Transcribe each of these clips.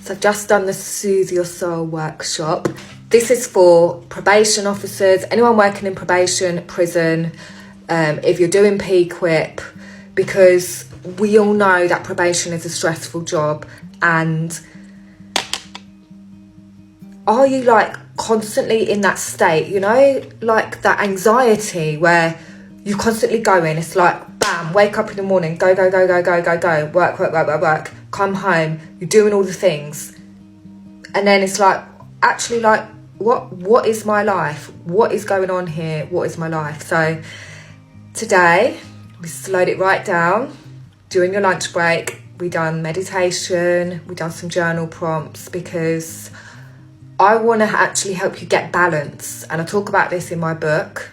So I've just done the Soothe Your Soul workshop. This is for probation officers, anyone working in probation, prison, if you're doing P-Quip, because we all know that probation is a stressful job. And are you like constantly in that state, you know, like that anxiety where you're constantly going? It's like, bam, wake up in the morning, go, work, come home, you're doing all the things. And then it's like, actually, like, what is my life? What is going on here? What is my life? So today, we slowed it right down. During your lunch break, we done meditation, we done some journal prompts, because I want to actually help you get balance. And I talk about this in my book.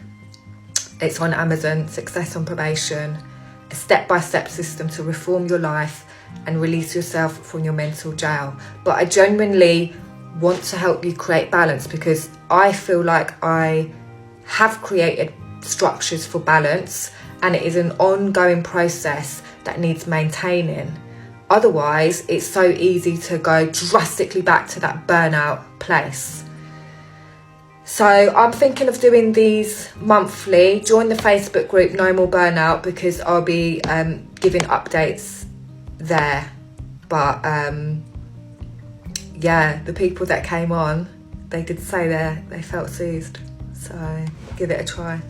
It's on Amazon, Success on Probation, a step-by-step system to reform your life and release yourself from your mental jail. But I genuinely want to help you create balance, because I feel like I have created structures for balance, and it is an ongoing process that needs maintaining. Otherwise, it's so easy to go drastically back to that burnout place. So I'm thinking of doing these monthly. Join the Facebook group No More Burnout, because I'll be giving updates there. But yeah, the people that came on, they did say they felt soothed. So give it a try.